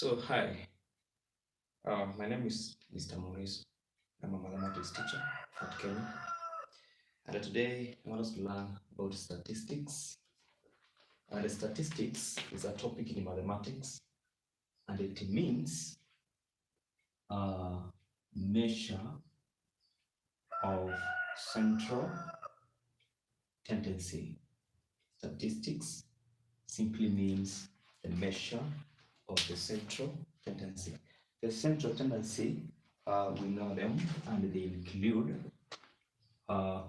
Hi, my name is Mr. Maurice. I'm a mathematics teacher at Kenya. And today I want us to learn about statistics. And statistics is a topic in mathematics, and it means a measure of central tendency. Statistics simply means the measure of the central tendency. The central tendency, we know them, and they include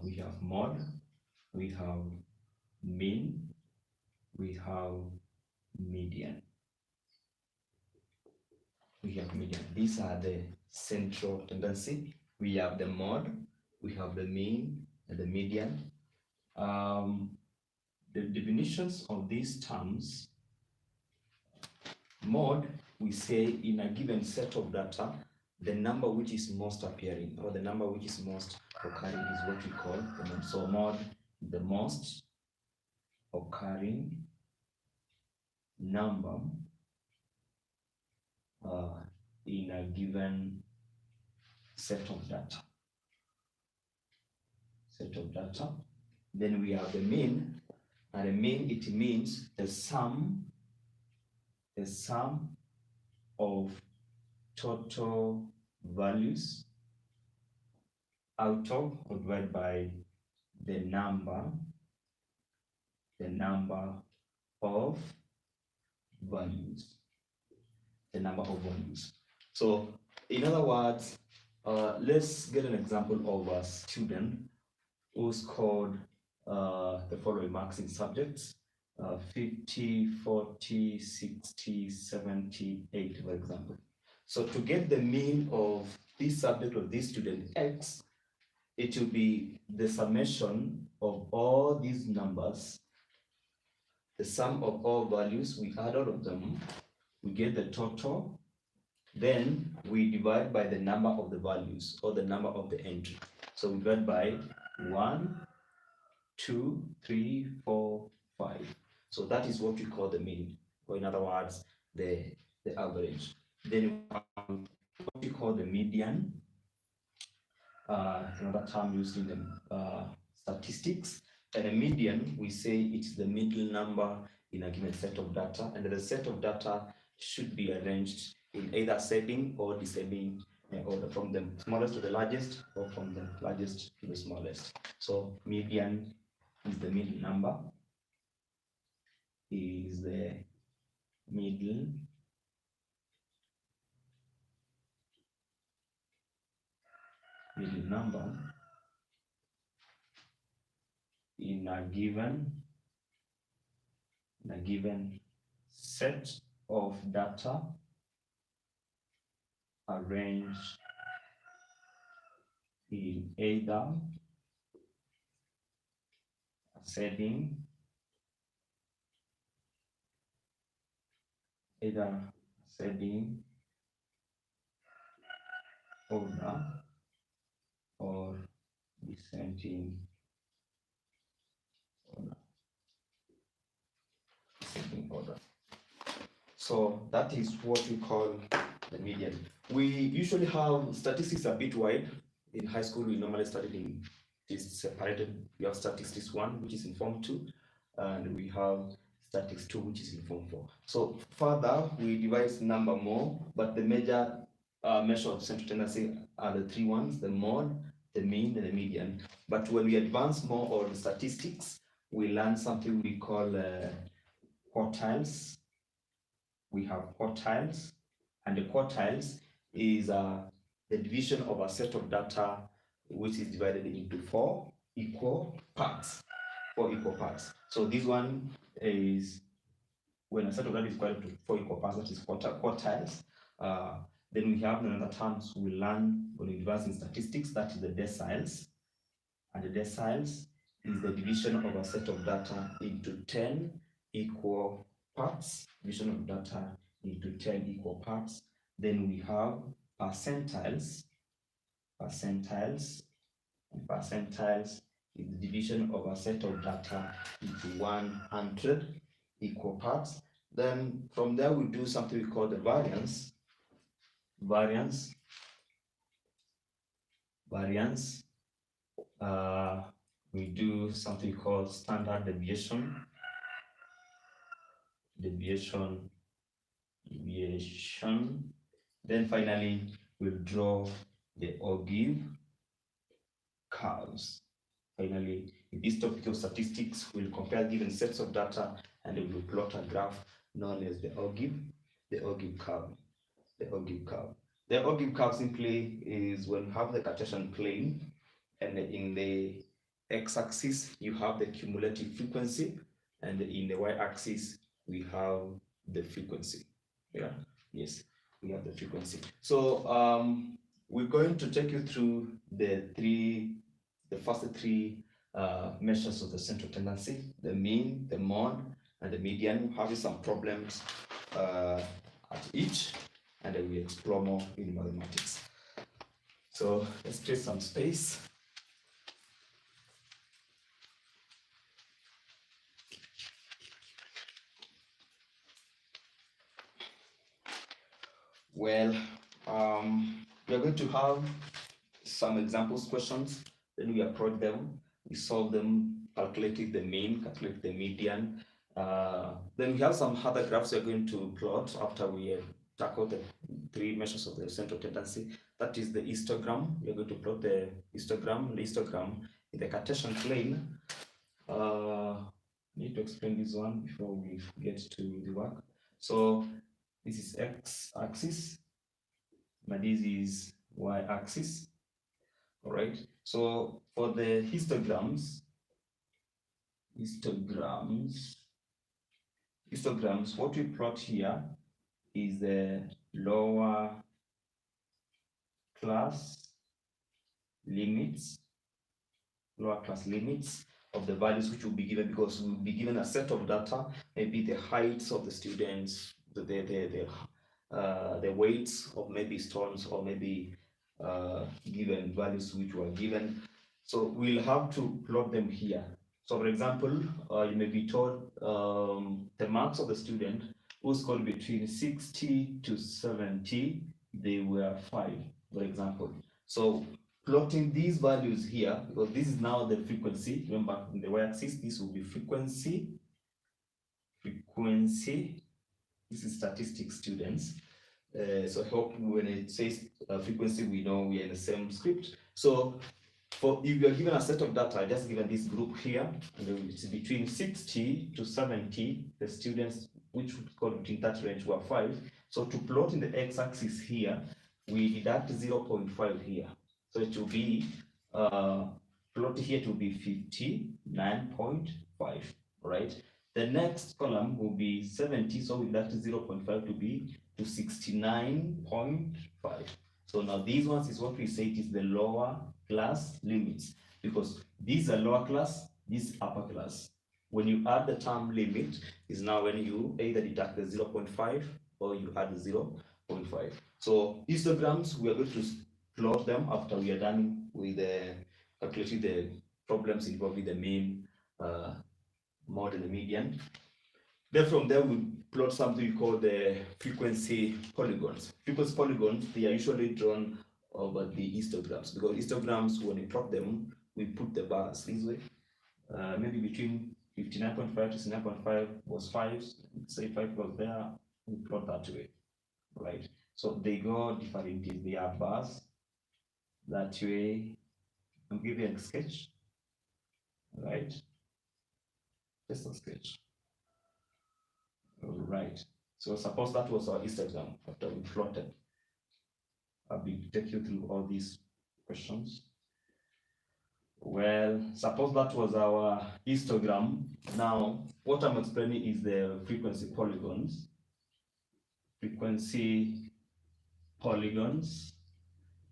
we have mode, we have mean, we have median. We have median. These are the central tendency. We have the mode, we have the mean, and the median. The definitions of these terms: mode, we say in a given set of data, the number which is most appearing or the number which is most occurring is what we call the mode. So mode, the most occurring number in a given set of data. Then we have the mean, and the mean, it means the sum of total values out of or divided by the number of values. So in other words, let's get an example of a student who scored the following marks in subjects: 50, 40, 60, 70, 80, for example. So to get the mean of this subject or this student X, it will be the summation of all these numbers, the sum of all values, we add all of them, we get the total, then we divide by the number of the values or the number of the entry. So we divide by 1, 2, 3, 4, 5. So that is what we call the mean, or in other words, the average. Then we have what we call the median, another term used in the statistics. And a median, we say it's the middle number in a given set of data, and the set of data should be arranged in either ascending or descending order, from the smallest to the largest or from the largest to the smallest. So median is the middle number, is the middle number in a given set of data arranged in either ascending order or descending order. So that is what we call the median. We usually have statistics a bit wide. In high school, we normally studied in this separated. We have statistics 1, which is in form 2, and we have statistics 2, which is in form 4. So further, we divide number more, but the major measure of central tendency are the 3 ones: the mode, the mean, and the median. But when we advance more on statistics, we learn something we call quartiles. We have quartiles, and the quartiles is the division of a set of data which is divided into 4 equal parts. So this one is when a set of data is divided into 4 equal parts, that is quartiles. Then we have another terms we learn when we advance in statistics, that is the deciles. And the deciles is the division of a set of data into 10 equal parts. Division of data into 10 equal parts. Then we have percentiles. Percentiles is the division of a set of data into 100 equal parts. Then from there we do something we call the variance. Variance. We do something called standard deviation. Deviation. Then finally, we'll draw the ogive curves. Finally, in this topic of statistics, we'll compare given sets of data and we will plot a graph known as the ogive curve. The ogive curve. The ogive curve simply is when you have the Cartesian plane, and in the x-axis you have the cumulative frequency, and in the y-axis we have the frequency. Yeah, yes, we have the frequency. So we're going to take you through the first three measures of the central tendency: the mean, the mode, and the median. We're having some problems at each, and then we explore more in mathematics. So let's create some space. Well, we are going to have some examples questions, then we approach them, we solve them, calculating the mean, calculate the median. Then we have some other graphs we are going to plot after we tackle the three measures of the central tendency. That is the histogram. We are going to plot the histogram in the Cartesian plane. Need to explain this one before we get to the work. So this is x-axis, and this is y-axis. All right. So for the histograms, what we plot here is the lower class limits of the values which will be given, because we'll be given a set of data, maybe the heights of the students, the weights of maybe stones, or maybe given values which were given. So we'll have to plot them here. So for example, you may be told the marks of the student who scored between 60 to 70, they were 5, for example. So plotting these values here, because this is now the frequency. Remember, in the y-axis, this will be frequency. This is statistics, students. So I hope when it says frequency, we know we are in the same script. So if you are given a set of data, I just given this group here, and it's between 60 to 70, the students which would score between that range were 5. So to plot in the x-axis here, we deduct 0.5 here. So it will be, plot here to be 59.5, right? The next column will be 70, so we deduct 0.5 to be to 69.5. So now these ones is what we say it is the lower class limits, because these are lower class, these upper class. When you add the term limit, is now when you either deduct the 0.5 or you add the 0.5. So histograms, we are going to plot them after we are done with calculating the problems involving the mean, mode, and the median. Then from there, we plot something we call the frequency polygons. Frequency polygons, they are usually drawn over the histograms, because histograms, when we plot them, we put the bars this way. Maybe between 59.5 to 69.5 was 5, say 5 was there, we plot that way, right? So they go different, they are bars that way. I'm giving a sketch, right? Just a sketch. All right. So suppose that was our histogram after we plotted. I'll take you through all these questions. Well, suppose that was our histogram. Now, what I'm explaining is the frequency polygons.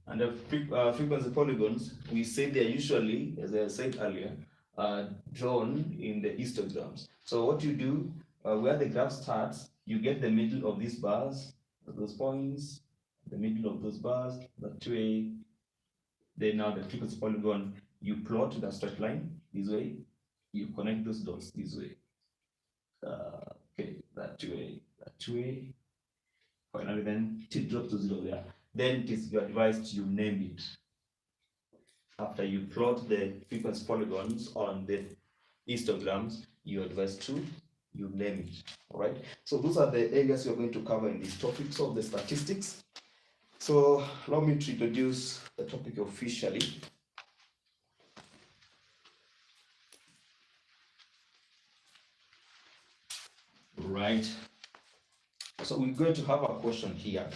And the frequency polygons, we say they're usually, as I said earlier, drawn in the histograms. So what you do, where the graph starts, you get the middle of these bars, those points, the middle of those bars, that way. Then now the frequency polygon, you plot the straight line this way, you connect those dots this way. Okay, that that way. Finally, then it drops to 0 there. Then it is your advised you name it. After you plot the frequency polygons on the histograms, you advise to you name it. All right. So those are the areas you're going to cover in this topic of the statistics. So allow me to introduce the topic officially. Right. So we're going to have a question here.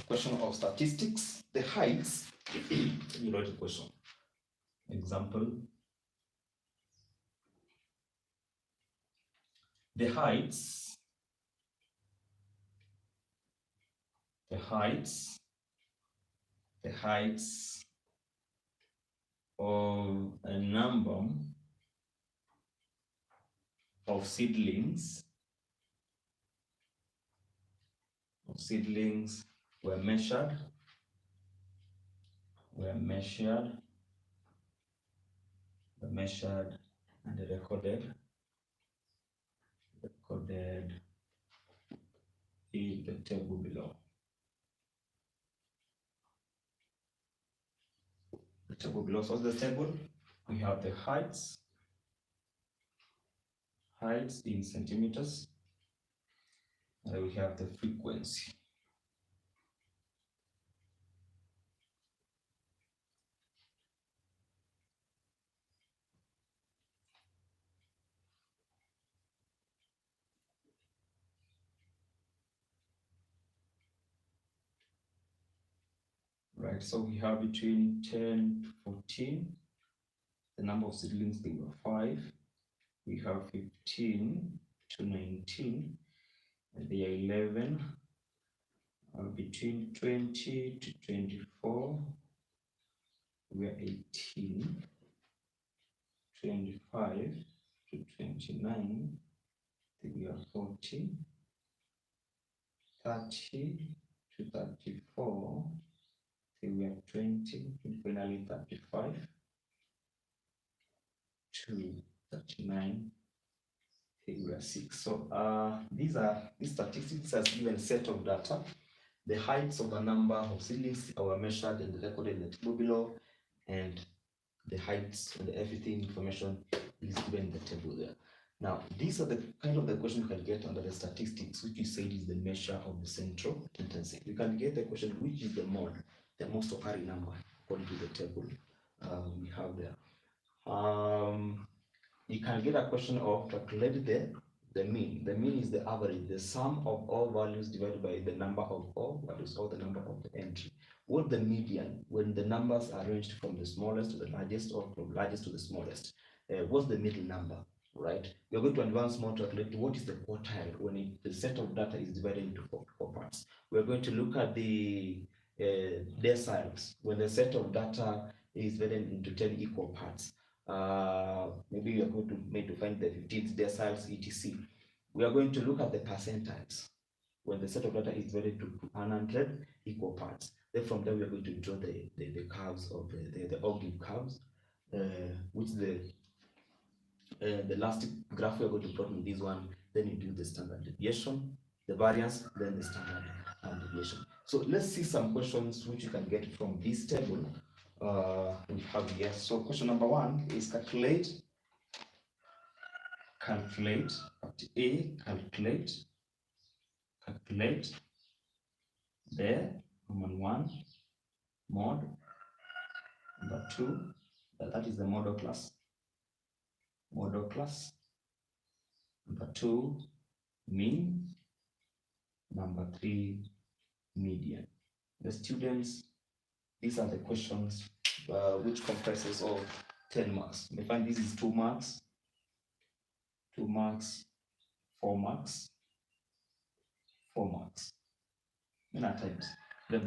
Question of statistics. The heights. You write a question. Example. The heights of a number of seedlings were measured and recorded in the table below. The table below. So the table, we have the heights in centimeters, and we have the frequency. Right, so we have between 10 to 14. The number of seedlings, they were 5. We have 15 to 19, and they are 11. Between 20 to 24, we are 18. 25 to 29, we are 40. 30 to 34, we are 20, and finally 35 to 39, we are 6. So these statistics has given a set of data. The heights of a number of seedlings were measured and recorded in the table below, and the heights and everything information is given in the table there. Now, these are the kind of the question you can get under the statistics, which you said is the measure of the central tendency. You can get the question, which is the mod, the most occurring number, according to the table we have there. You can get a question of calculate the mean. The mean is the average, the sum of all values divided by the number of all values, or the number of the entry. What the median, when the numbers are ranged from the smallest to the largest, or from largest to the smallest, what's the middle number, right? We're going to advance more to calculate what is the quartile when the set of data is divided into four parts. We're going to look at the deciles when the set of data is divided into 10 equal parts. Maybe we are going to find the 15th deciles, etc. We are going to look at the percentiles when the set of data is divided to 100 equal parts. Then from there we are going to draw the curves of the octave curves, which the last graph we are going to plot in this one. Then you do the standard deviation, the variance, then the standard deviation. So let's see some questions which you can get from this table. We have here. So question number 1 is calculate the common 1 mod. Number 2, that is the model class. Number 2, mean. Number 3, median. The students, these are the questions which comprises of 10 marks. You find this is 2 marks, 4 marks, 4 marks. Many times. The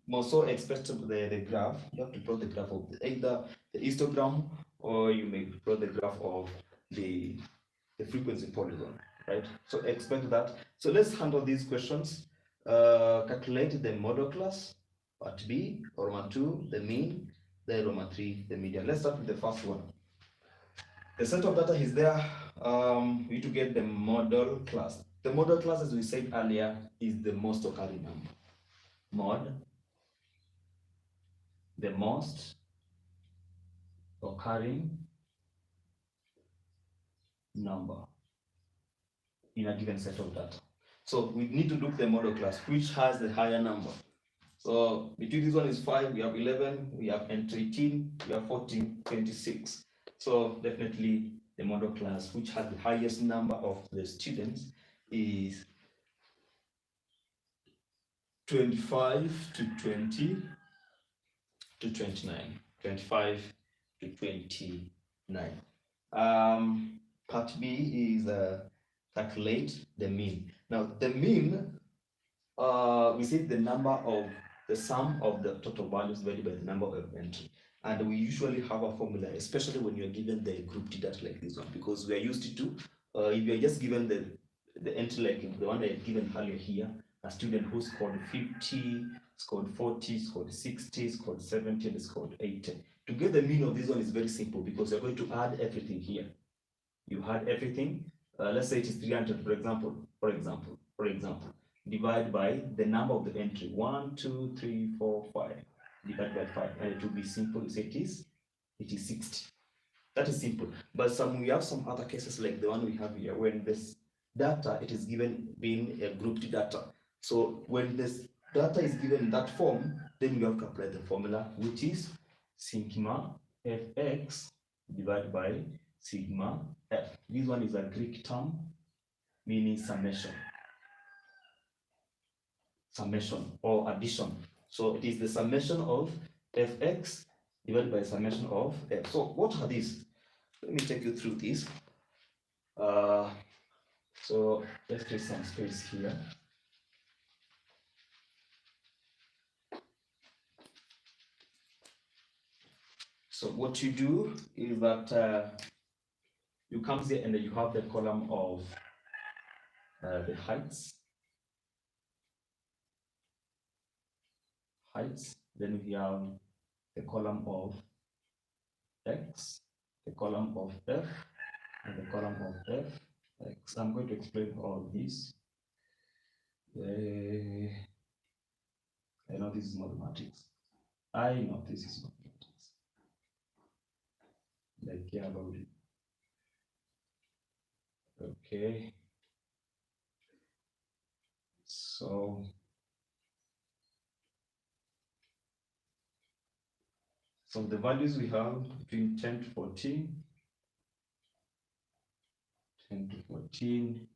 most so expected the graph, you have to plot the graph of either the histogram, or you may plot the graph of the frequency polygon, right? So expect that. So let's handle these questions. Calculate the model class, part B, Roman 2, the mean, then Roman 3, the median. Let's start with the first one. The set of data is there. we need to get the model class. The model class, as we said earlier, is the most occurring number. Mod, the most occurring number in a given set of data. So we need to look the model class, which has the higher number. So between this one is 5, we have 11, we have 18, we have 14, 26. So definitely the model class, which has the highest number of the students, is 25 to 20 to 29. 25 to 29. Part B is calculate the mean. Now the mean, we say the number of the sum of the total values divided by the number of entry. And we usually have a formula, especially when you're given the group data like this one, because we are used to, if you're just given the entry like the one I had given earlier here, a student who scored 50, scored 40, scored 60, scored 70, and scored 80. To get the mean of this one is very simple because you're going to add everything here. You add everything. Let's say it is 300, for example, divide by the number of the entry 1, 2, 3, 4, 5, divide by 5, and it will be simple. You say it is 60. That is simple. But we have some other cases like the one we have here, when this data it is given being a grouped data. So when this data is given in that form, then you have to apply the formula, which is sigma fx divided by sigma f. This one is a Greek term meaning summation or addition. So it is the summation of fx divided by summation of f. So what are these? Let me take you through this. So let's create some space here. So what you do is that you come here and you have the column of the heights. Then we have the column of x, the column of f, and the column of f. X. I'm going to explain all this. I know this is mathematics. I know this is mathematics. Like, care about it. Okay. So the values we have between 10 to 14. 10 to 14.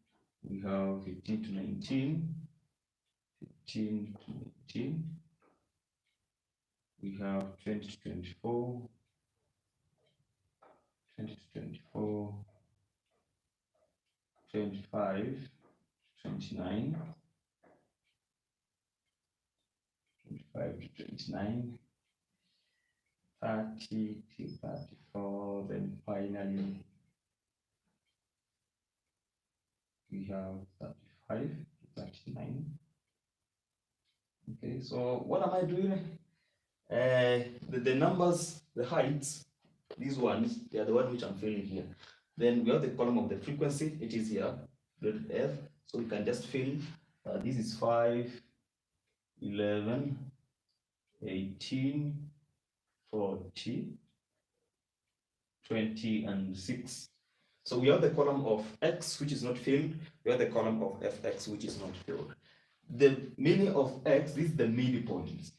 We have 15 to 19. 15 to 19. We have 20 to 24. 20 to 24. 25, 29, 25 to 29, 30 to 34, then finally we have 35 to 39. Okay, so what am I doing? The numbers, the heights, these ones, they are the one which I'm filling here. Then we have the column of the frequency, it is here, F. So we can just fill, this is 5, 11, 18, 40, 20, and 6. So we have the column of x, which is not filled. We have the column of fx, which is not filled. The meaning of x, this is the midpoint.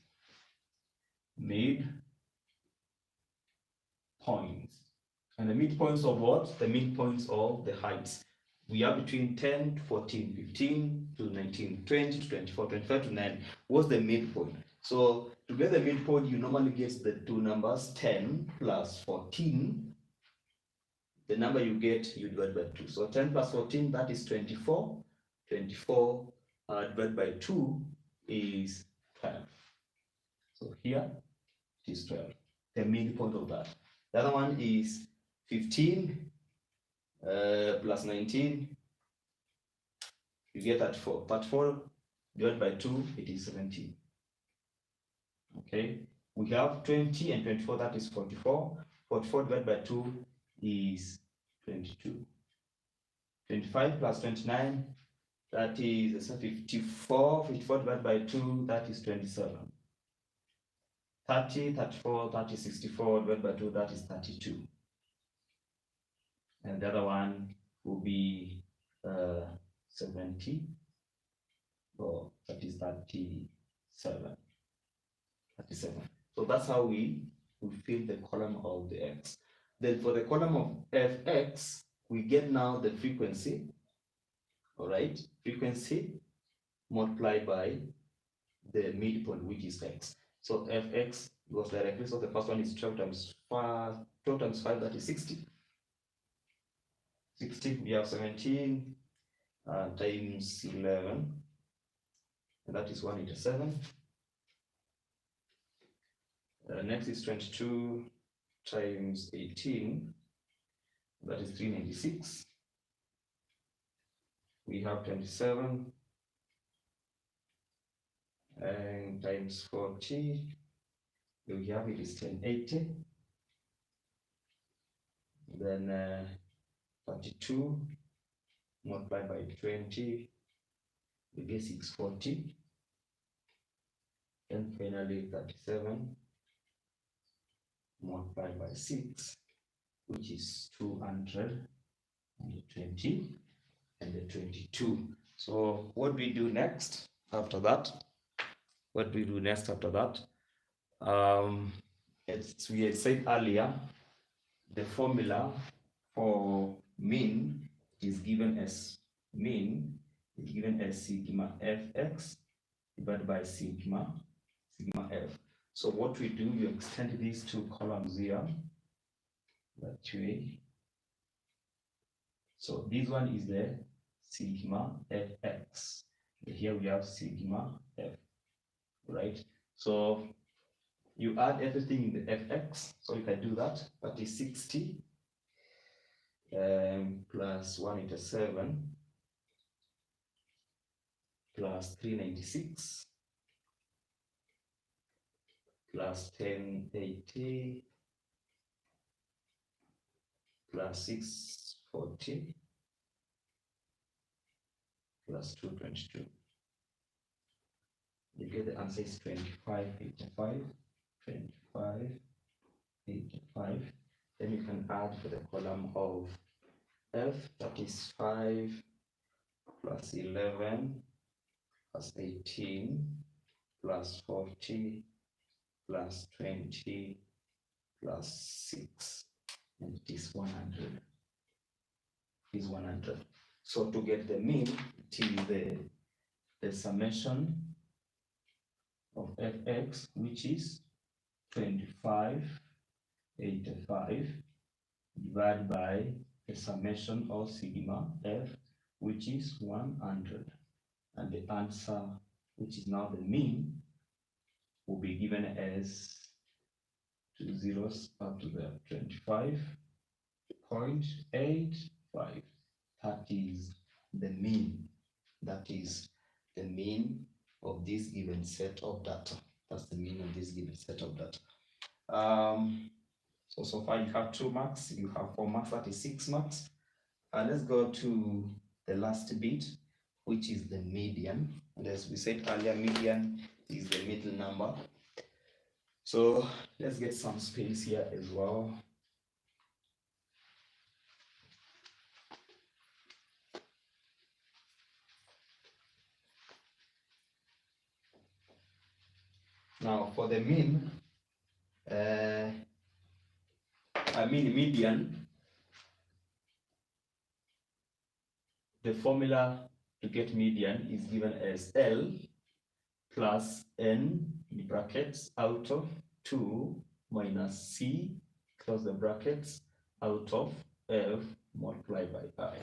Midpoints. And the midpoints of what? The midpoints of the heights. We are between 10 to 14, 15 to 19, 20 to 24, 25 to 9. What's the midpoint? So to get the midpoint, you normally get the two numbers, 10 plus 14. The number you get, you divide by 2. So 10 plus 14, that is 24. 24 divided by 2 is 12. So here it is 12, the midpoint of that. The other one is 15 plus 19, you get 34. 34 divided by 2, it is 17. Okay, we have 20 and 24, that is 44. 44 divided by 2 is 22. 25 plus 29, that is 54. 54 divided by 2, that is 27. 30, 34, 30, 64 divided by 2, that is 32. And the other one will be 70, or that is 37. 37. So that's how we fill the column of the x. Then for the column of fx, we get now the frequency, all right? Frequency multiplied by the midpoint, which is x. So fx goes directly. So the first one is 12 times 5, 12 times 5, that is 60. 60, we have 17 times 11, and that is 187. Next is 22 times 18, that is 396. We have 27 and times 40, we have it is 1080. Then 32 multiplied by 20, we get 640. And finally 37 multiplied by 6, which is 220 and the 22. So what do we do next after that? What do we do next after that? We had said earlier, the formula for mean is given as sigma fx divided by sigma f. So what we do, you extend these two columns here that way. So this one is the sigma fx. Here we have sigma f, right? So you add everything in the fx. So you can do that. That is 60 plus 187 plus 396 plus 1080 plus 640 plus 222. You get the answer is 2585. 2585. Then you can add for the column of f, that is 5 plus 11 plus 18 plus 40 plus 20 plus 6, and it is 100. It is 100. So to get the mean, it is the summation of fx, which is 2585, divided by the summation of sigma f, which is 100. And the answer, which is now the mean, will be given as 2 zeros up to the 25.85. That is the mean. That is the mean of this given set of data. That's the mean of this given set of data. So far you have 2 marks, you have 4 marks, that is 6 marks. Let's go to the last bit, which is the median. And as we said earlier, median is the middle number. So let's get some space here as well. Now for the mean, median, the formula to get median is given as L plus N in brackets out of 2 minus C, close the brackets, out of F multiplied by I.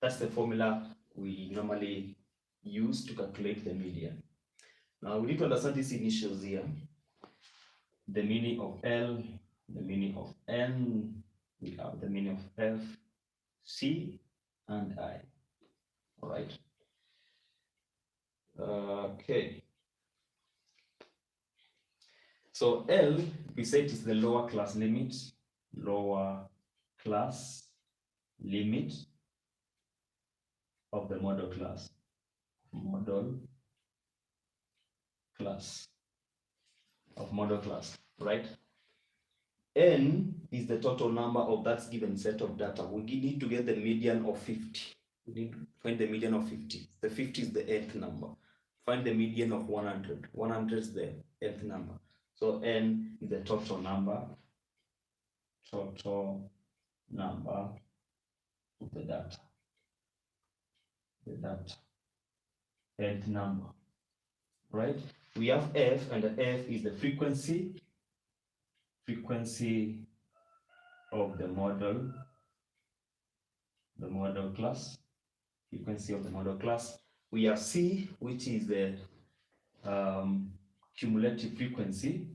That's the formula we normally use to calculate the median. Now we need to understand these initials here. The meaning of L, the meaning of N, we have the meaning of F, C, and I. All right. Okay. So L, we said is the lower class limit, of the model class. Model class of model class, right? N is the total number of that given set of data. We need to get the median of 50. We need to find the median of 50. The 50 is the nth number. Find the median of 100. 100 is the nth number. So N is the total number of the data. Nth number, right? We have F, and the F is the frequency of the model class, frequency of the model class. We have C, which is the cumulative frequency,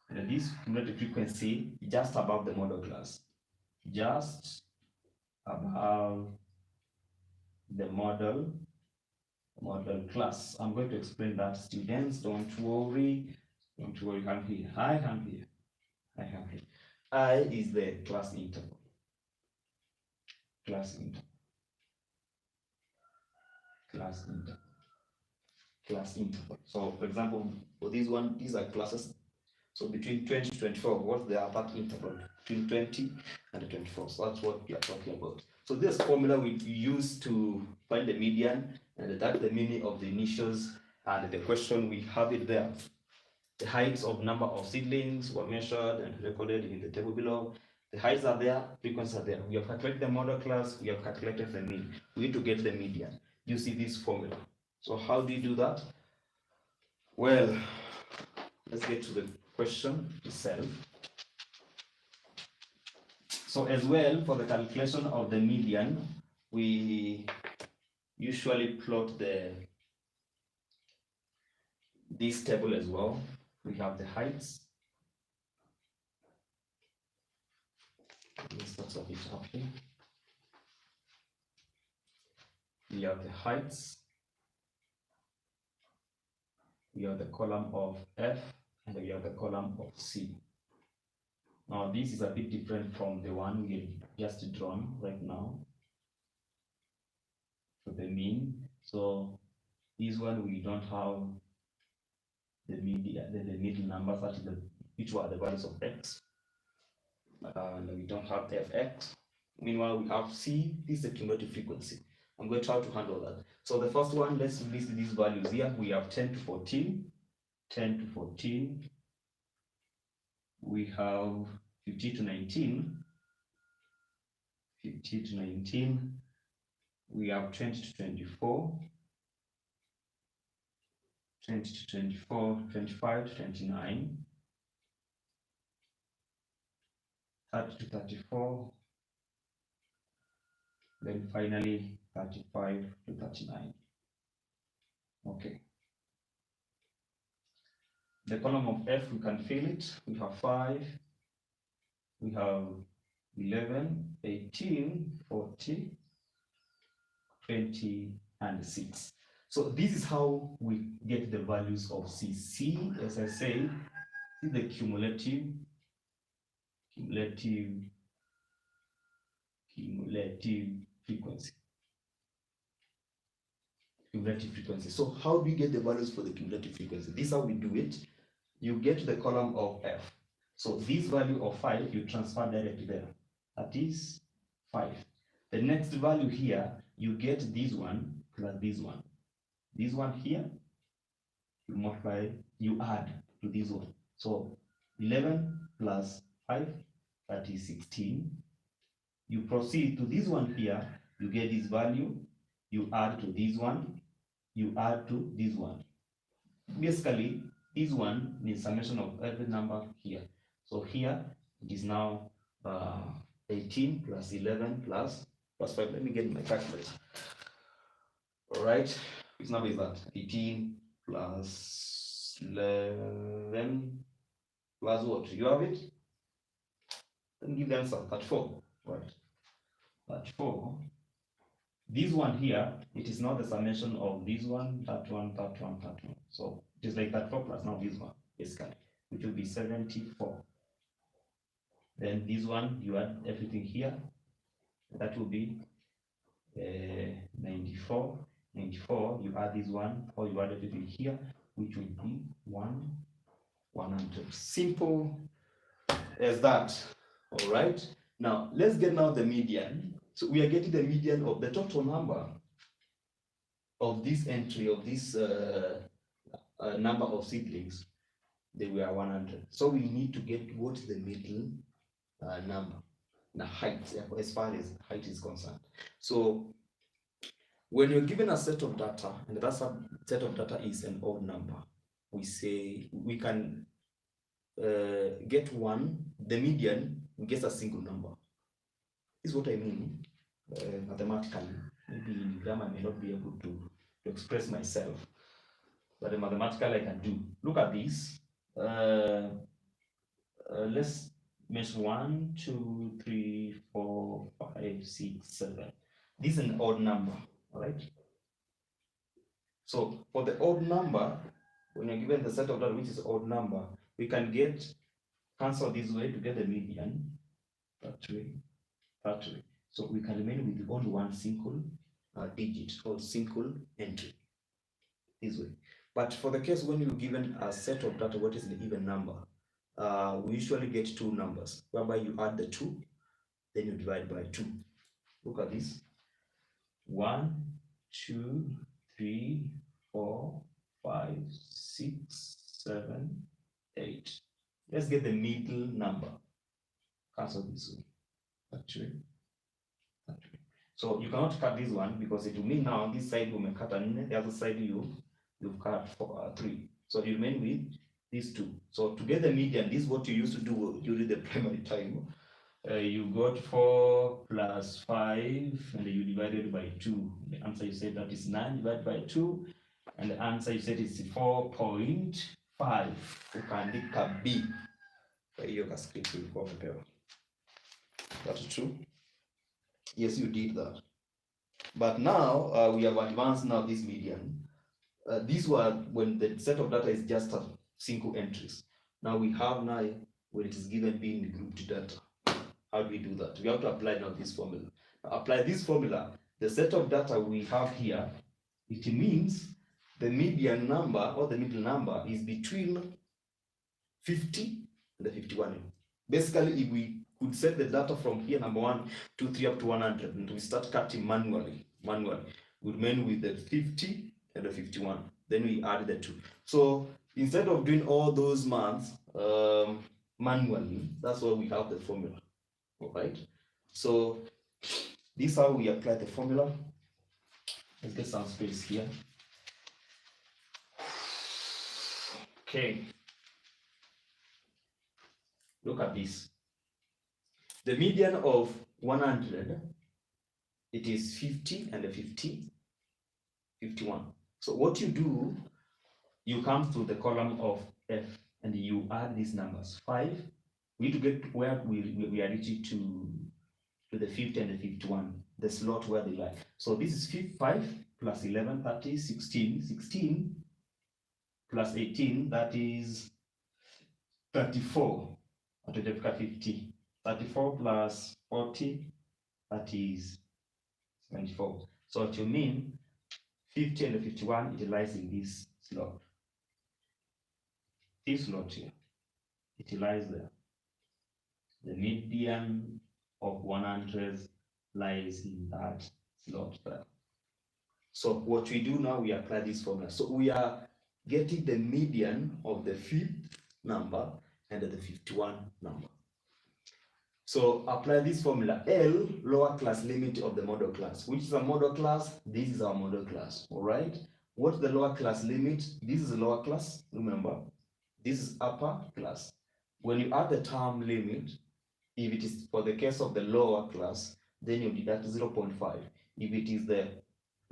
and this cumulative frequency just above the model class, just above the model class. I'm going to explain that, students. Don't worry. I'm here. I am here. I is the class interval. So, for example, for this one, these are classes. So between 20 to 24, what's the upper interval? Between 20 and 24. So that's what we are talking about. So this formula we use to find the median, and that's the meaning of the initials, and the question we have it there. The heights of number of seedlings were measured and recorded in the table below. The heights are there, frequencies are there. We have calculated the model class, we have calculated the mean. We need to get the median. You see this formula. So how do you do that? Well, let's get to the question itself. So as well, for the calculation of the median, we usually plot this table as well. We have the heights. Let's start it up here. We have the heights. We have the column of F, and we have the column of C. Now this is a bit different from the one we just drawn right now for the mean. So this one we don't have the middle numbers, that is which were the values of X. And we don't have Fx. Meanwhile, we have C. This is the cumulative frequency. I'm going to try to handle that. So the first one, let's list these values here. We have 10 to 14. 10 to 14. We have 50 to 19. 50 to 19. We have 20 to 24. 20 to 24, 25 to 29. 30 to 34. Then finally 35 to 39. Okay. The column of F, we can fill it. We have 5, we have 11, 18, 40, 20, and 6. So this is how we get the values of C. C, as I say, is the cumulative frequency. So how do you get the values for the cumulative frequency? This is how we do it. You get the column of F. So this value of 5, you transfer directly there. That is 5. The next value here, you get this one plus this one. This one here, you multiply, you add to this one. So 11 plus 5, that is 16. You proceed to this one here, you get this value, you add to this one, you add to this one. Basically, this one is summation of every number here. So here, it is now 18 plus 11 plus 5. Let me get my calculator. All right, which number is that? 18 plus 11 plus what? You have it? Then give the answer, 34. Right. 34. This one here, it is not the summation of this one, that one, that one, that one. So it is like 34 plus now this one, basically, which will be 74. Then this one, you add everything here. That will be 94. 94, you add this one, or you add everything here, which will be 100. Simple as that. All right. Now, let's get now the median. So we are getting the median of the total number of this entry, of this number of seedlings. They were 100. So we need to get what is the middle number, the height, as far as height is concerned. So when you're given a set of data, and that set of data is an odd number, we say we can get one, the median, we get a single number. This is what I mean mathematically. Maybe in grammar I may not be able to express myself, but mathematically I can do. Look at this. Let's measure 1, 2, 3, 4, 5, 6, 7. This is an odd number, all right? So for the odd number, when you're given the set of data which is odd number, we can cancel this way to get the median, that way. So we can remain with only one single digit or single entry, this way. But for the case when you're given a set of data, what is an even number? We usually get two numbers, whereby you add the 2, then you divide by 2. Look at this. 1, 2, 3, 4, 5, 6, 7, 8. Let's get the middle number. Cancel this one. Actually. So you cannot cut this one because it will mean now this side you may cut and the other side you've cut for 3. So you remain with these 2. So to get the median, this is what you used to do during the primary time. You got 4 plus 5 and you divided by 2. The answer you said that is 9 divided by 2, and the answer you said is 4.5. Ukaandika B. Kwa hiyo kascript ulikuwa umepewa. That's true. Yes, you did that. But now we have advanced now this median. These were when the set of data is just a single entries. Now we have now when it is given being grouped data. How do we do that? We have to apply now this formula. Apply this formula. The set of data we have here, it means the median number or the middle number is between 50 and the 51. Basically, if we could set the data from here, number 1, 2, 3 up to 100, and we start cutting manually, we remain with the 50 and the 51. Then we add the 2. So instead of doing all those maths manually, that's why we have the formula. All right. So this is how we apply the formula. Let's get some space here. Okay. Look at this. The median of 100, it is 50 and 50, 51. So what you do, you come to the column of F and you add these numbers. 5, we need to get where we are reaching to the 50 and the 51, the slot where they lie. So this is 5 plus 11, that is 16. 16 plus 18, that is 34. 50. 34 plus 40, that is 24. So what you mean, 50 and 51, it lies in this slot. This slot here, it lies there. The median of 100 lies in that slot there. So what we do now, we apply this formula. So we are getting the median of the 5th number and the 51 number. So apply this formula. L, lower class limit of the model class. Which is a model class? This is our model class. All right. What's the lower class limit? This is a lower class. Remember, this is upper class. When you add the term limit, if it is for the case of the lower class, then you deduct 0.5. If it is the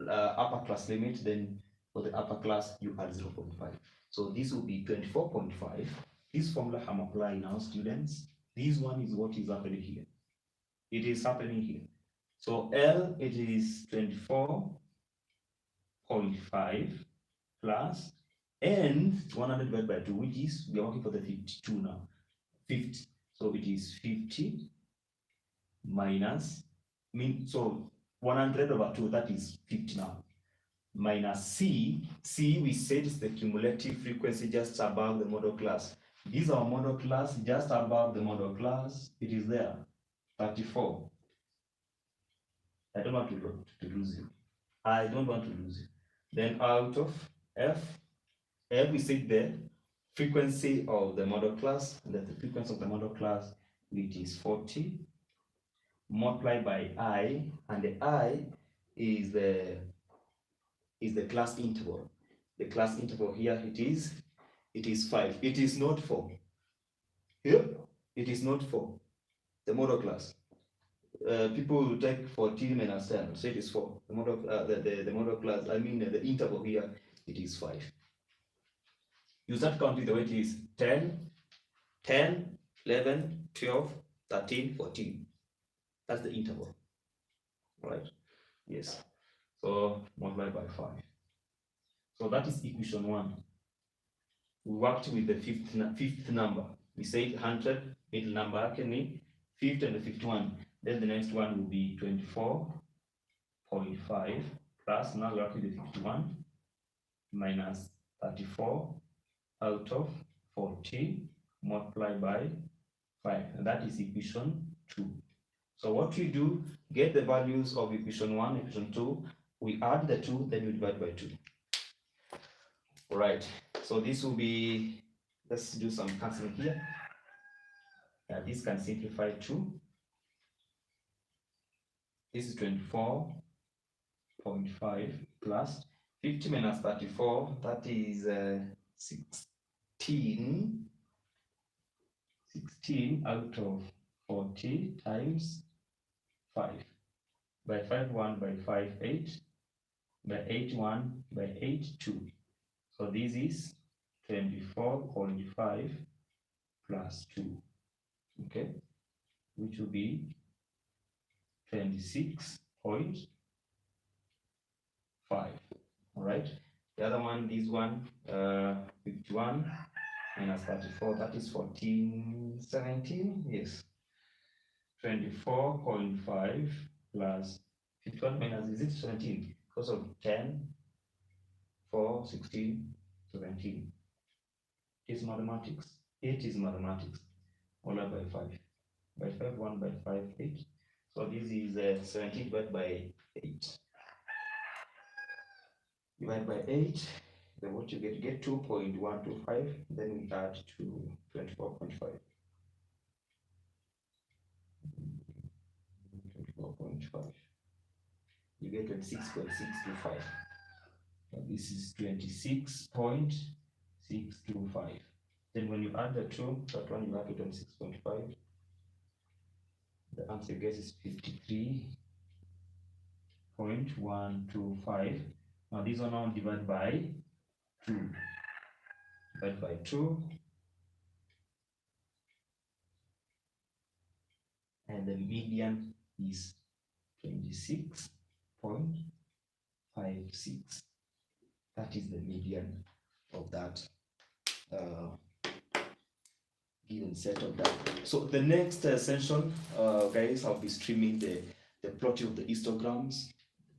upper class limit, then for the upper class, you add 0.5. So this will be 24.5. This formula I'm applying now, students. This one is what is happening here. It is happening here. So L, it is 24.5 plus, and 100 divided by 2, which is, we are working for the 52 now. 50. So it is 50 minus, so 100 over 2, that is 50 now, minus C. C, we said, is the cumulative frequency just above the model class. This is our model class, just above the model class. It is there, 34. I don't want to lose you. I don't want to lose you. Then out of F, we said the frequency of the model class, and that the frequency of the model class, which is 40, multiplied by I, and the I is the class interval. The class interval here, it is 5. It is not 4. Here, it is not 4. The model class. People will take 14 minus 10, so it is 4. The model, the model class, I mean the interval here, it is 5. You start counting the way it is 10, 11, 12, 13, 14. That's the interval, right? Yes. So multiply by 5. So that is equation 1. We worked with the fifth number. We said 100, middle number, can we? 50 and the 51. Then the next one will be 24.5 plus, now we work with the 51, minus 34 out of 40 multiplied by 5. And that is equation 2. So what we do, get the values of equation 1, equation 2, we add the 2, then we divide by 2. All right, so this will be, let's do some cancelling here. This can simplify 2. This is 24.5 plus 50 minus 34, that is 16 out of 40 times 5 by 5 1 by 5 8 by 8 1 by 8 2. So this is 24.5 plus 2, okay, which will be 26.5. All right. The other one, this one, 51 minus 34, that is 14, 17. Yes. 24.5 plus 51 minus, is it 17? Because of 10, 4, 16, 17. It is mathematics. It is mathematics. Multiplied by 5. By 5, 1 by 5, 8. So this is 17 divided by 8. Divide by 8, then what you get 2.125, then we add to 24.5. 24.5. You get 26.625. This is 26.625. Then when you add the 2, that one you add to 26.5. The answer you get is 53.125. Now this one now divide by 2. Divide by 2. And the median is 26.56. That is the median of that given set of that. So the next session, guys, I'll be streaming the plotting of the histograms,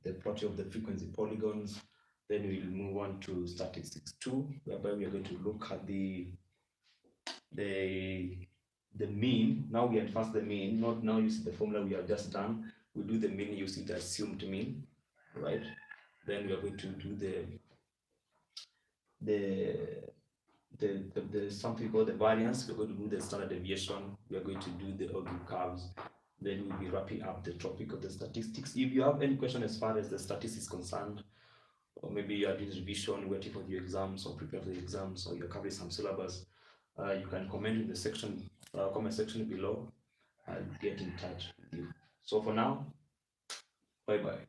the plotting of the frequency polygons. Then we'll move on to statistics 2, whereby we are going to look at the mean. Now we advance the mean, not now using the formula we have just done. We do the mean using the assumed mean, right? Then we are going to do something called the variance. We're going to do the standard deviation. We are going to do the Ogilvy curves. Then we'll be wrapping up the topic of the statistics. If you have any question as far as the statistics is concerned, or maybe you are doing revision, waiting for the exams, or prepare for the exams, or you're covering some syllabus, you can comment in the section, comment section below. I'll get in touch with you. So for now, bye bye.